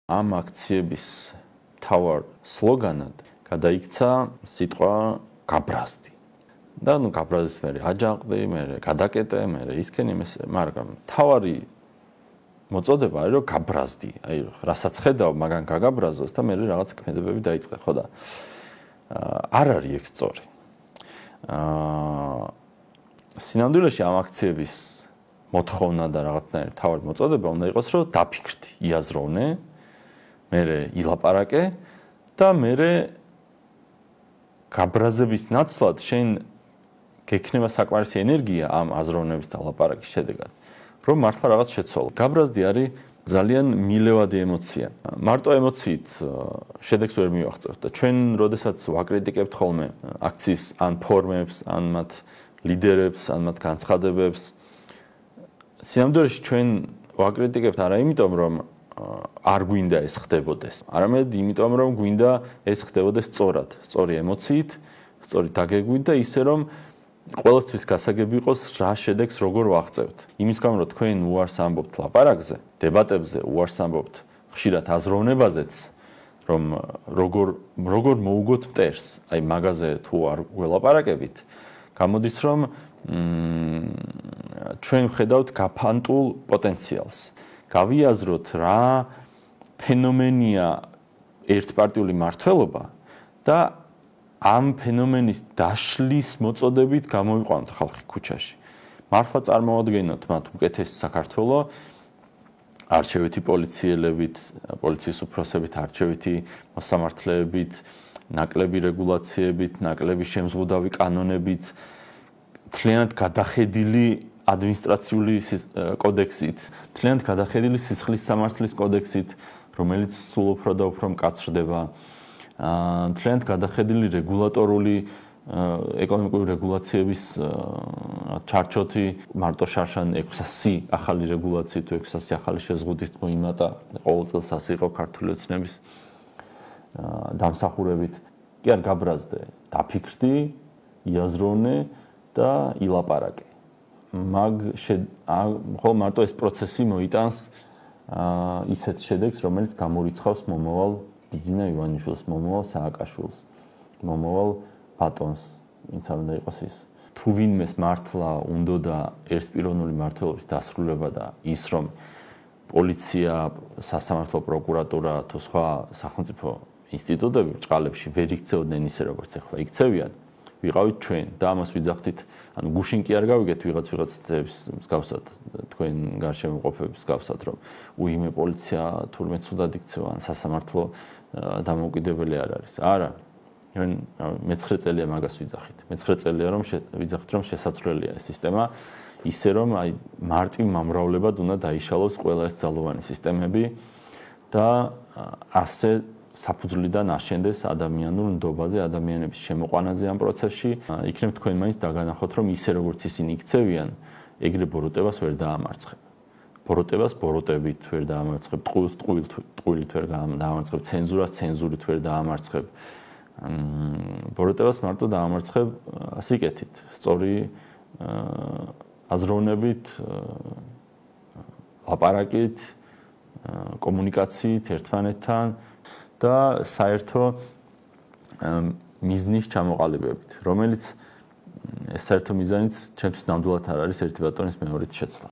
ამ აქციების მთავარ სლოგანად გადაიქცა სიტყვა გაბრაზდი. და გაბრაზდის მერე აჯანყდი, მერე გადაკეტე, მერე ისქენი, მაგრამ მთავარი მოწოდება არის რომ გაბრაზდი, აი რასაც ხედავ მაგან გაგაბრაზოს და მერე რაღაც ქმედებები დაიწყე, ხო და არ არის ეგ სწორი. სინამდვილეში ამ აქციების მოთხოვნა და რაღაცნაირი მთავარი მოწოდება უნდა იყოს რომ დაფიქრდი, იაზროვნე, მერე ილაპარაკე და მერე გაბრაზების ნაცვლად შენ გექნება საკმარისი ენერგია ამ აზროვნების და ლაპარაკის შედეგად, რომ მართლა რაღაც შეცვალო. გაბრაზდი არის ძალიან მილევადი ემოცია. მარტო ემოციით შედეგს ვერ მივაღწევთ და ჩვენ როდესაც ვაკრიტიკებთ ხოლმე აქციის ან ფორმებს, ან მათ ლიდერებს, ან მათ განცხადებებს, სინამდვილეში ჩვენ ვაკრიტიკებთ არა იმიტომ, რომ არ გვინდა ეს ხდებოდეს, არამედ იმიტომ, რომ გვინდა ეს ხდებოდეს სწორად, სწორი ემოციით, სწორი დაგეგვით და ისე რომ ყველასთვის გასაგები იყოს რა შედეგს როგორ ვაღწევთ. იმის გამო რომ თქვენ უარს ამბობთ ლაპარაკზე, დებატებზე, უარს ამბობთ ხშირად აზროვნებაზეც, რომ როგორ მოუგოთ მტერს, აი მაგაზე თუ არ ველაპარაკებით, გამოდის რომ ჩვენ ვხედავთ გაფანტულ პოტენციალს. გავიაზროთ რა ფენომენია ერთპარტიული მმართველობა და ამ ფენომენის დაშლის მოწოდებით გამოვიყვანოთ ხალხი ქუჩაში. მართლა წარმოვადგენოთ მათ უკეთესი საქართველო არჩევითი პოლიციელებით, პოლიციის უფროსებით, არჩევითი მოსამართლეებით, ნაკლები რეგულაციებით, ნაკლები შემზღუდავი კანონებით, მთლიანად გადახედილი ადმინისტრაციული კოდექსით, მთლიანად გადახედილი სისხლის სამართლის კოდექსით, რომელიც სულ უფრო და უფრო მკაცრდება, მთლიანად გადახედილი რეგულატორული ეკონომიკური რეგულაციების ჩარჩოთი, მარტო შარშან 600 ახალი რეგულაციით, 600 ახალი შეზღუდვით მოიმატა, ყოველ წელს ასე იყო ქართული ოცნების დამსახურებით. კი არ გაბრაზდე, დაფიქრდი, იაზროვნე და ილაპარაკე. ხოლო მარტო ეს პროცესი მოიტანს ისეთ შედეგს, რომელიც გამორიცხავს მომავალ ბიძინა ივანიშვილს, მომავალ სააკაშვილს, მომავალ ბატონს, ვინც არ უნდა იყოს ის. თუ ვინმეს მართლა უნდოდა ერთპიროვნული მმართველობის დასრულება და ის რომ პოლიცია, სასამართლო პროკურატურა თუ სხვა სახელმწიფო ინსტიტუტები ბრჭყალებში ვერ იქცეოდნენ ისე როგორც ახლა იქცევიან, ვიყავით ჩვენ და ამას ვიძახდით, ანუ გუშინ კი არ გავიგეთ ვიღაცების მსგავსად, თქვენ გარშემო ყოფების მსგავსად, რომ უიმე პოლიცია თურმე ცუდად იქცევა, ან სასამართლო დამოუკიდებელი არ არის. არა, მე-9 წელია მაგას ვიძახით. მე-9 წელია რომ ვიძახით, რომ შესაძლებელია ეს სისტემა, ისე რომ აი მარტივ მომრავლებად უნდა დაიშალოს ყველა ეს ძალოვანი სისტემები და ასე საფუძვლიდან აშენდეს ადამიანურ ნდობაზე, ადამიანების შემოყვანაზე ამ პროცესში. იქნებ თქვენ მაინც დაგანახოთ, რომ ისე როგორც ისინი იქცევიან, ეგრე ბოროტებას ვერ დაამარცხებ. ბოროტებას ბოროტებით ვერ დაამარცხებ, ტყუილს ტყუილით ვერ დაამარცხებ, ცენზურას ცენზურით ვერ დაამარცხებ. ბოროტებას მარტო დაამარცხებ სიკეთით, სწორი აზროვნებით, ლაპარაკით, კომუნიკაციით ერთმანეთთან და საერთო მიზნის ჩამოყალიბებით, რომელიც ეს საერთო მიზანიც ჩემთვის ნამდვილად არ არის ერთი ბატონის მეორით შეცვლა.